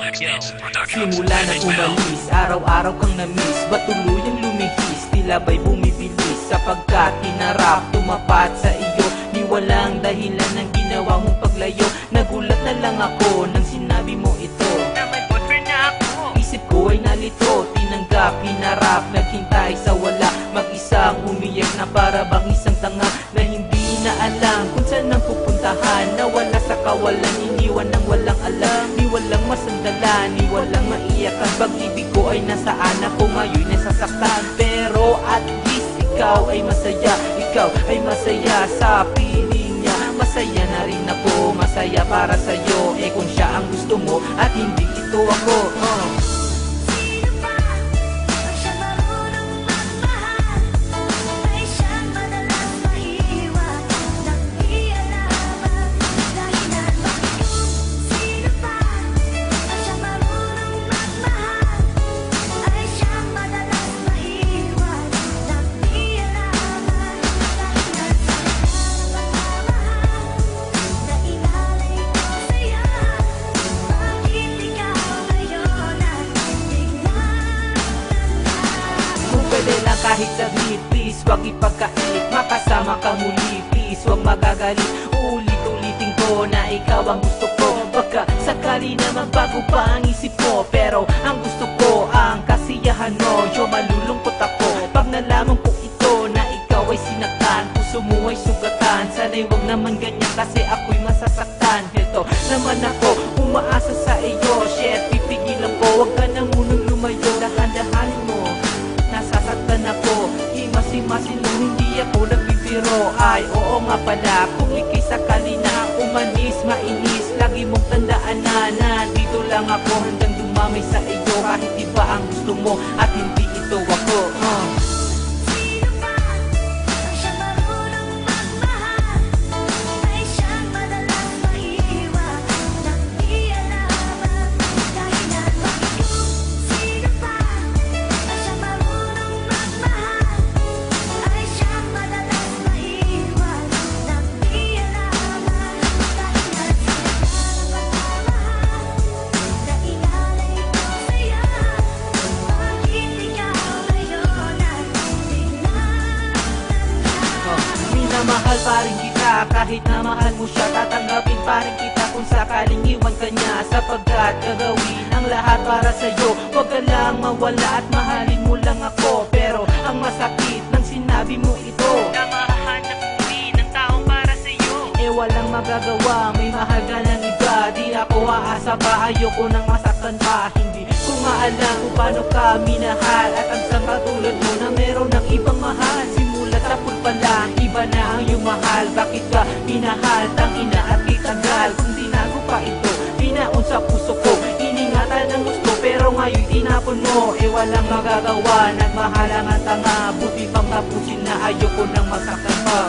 Simula na umalis, araw-araw kang na-miss. Ba't tuluyang lumihis, tila ba'y bumibilis? Sapagkat hinarap, tumapat sa iyo, di walang dahilan ng ginawa mong paglayo. Nagulat na lang ako nang sinabi mo ito, na may boyfriend na ako. isip ko ay nalito, tinanggap, hinarap, naghintay sa wala. Mag-isang umiyak na para bang isang tanga na hindi na alam kung saan ang pupuntahan. Nawala sa kawalan, iniwan ng walang alam, ni walang masandalan, ni walang maiyakan. Pag-ibig ko ay nasaan, ako ngayon nasasaktan. Pero at least ikaw ay masaya, ikaw ay masaya sa piling niya. Masaya na rin ako, masaya para sa'yo. Eh kung siya ang gusto mo at hindi ito ako, Sino ba ang siya marunong magmahal? Ay siyang madalas mahiwag ng di alaman dahilan. Sino ba ang siya marunong magmahal? Ay siyang madalas mahiwag ng di alaman dahilan. Na ilalay ko sa'yo, bakit ikaw ngayon ay biglang kung pwede lang kahit saglit, please wag ipagkait. Makasama ka muli, please wag magagalit. Uulit-ulitin ko na ikaw ang gusto ko. Baka sakali na magbago pa ang isip mo, pero ang gusto ko ang kasiyahan mo. Yo, malulungkot ako pag nalaman ko ito, na ikaw ay sinaktan, puso mo ay sugatan. Sana'y wag naman ganyan kasi ako'y masasaktan. Ito naman ako, umaasa sa iyo. Shit, pipigilan ko, wag ka na munang lumayo. Dahan-dahanin mo, nasasaktan ako. Himas-himasin mo, hindi ako nagbibiro. Ay, oo nga pala, kung ikay sakali na umanis, mainis, lagi mong tandaan na nandito lang ako hanggang dumamay sa iyo. Kahit iba ang gusto mo at hindi ito ako, Sino ba ang siya marunong magmahal? Ay siyang madalas mahiwag ng di alaman dahilan. Sino ba ang siya marunong magmahal? Ay siyang madalas mahiwag ng di alaman dahilan. Na ilalay ko sa'yo, bakit ikaw ngayon ay biglang minamahal pa rin kita, kahit na mahal mo siya, tatanggapin pa rin kita kung sakaling iwan ka niya. Sapagkat gagawin ang lahat para sa'yo, huwag ka lang mawala at mahalin mo lang ako. Pero ang masakit nang sinabi mo ito, Na mahahanap muli ng taong para sa'yo. eh walang magagawa, may mahal ka ng iba. Di ako aasa pa, ayoko nang masaktan pa. Hindi ko maalam kung paano ka minahal, at ang isang katulad mo na meron ng ibang mahal. Simulat sa pool pa lang, iba na ang iyong mahal. Bakit ka minahal, tangina at itagal? Kung tinago pa ito, binaon sa puso ko, iningatan ng gusto, pero ngayon tinapon mo. Eh walang magagawa, nagmahalang ang tanga. Buti pang tapusin na, ayoko nang masaktan pa,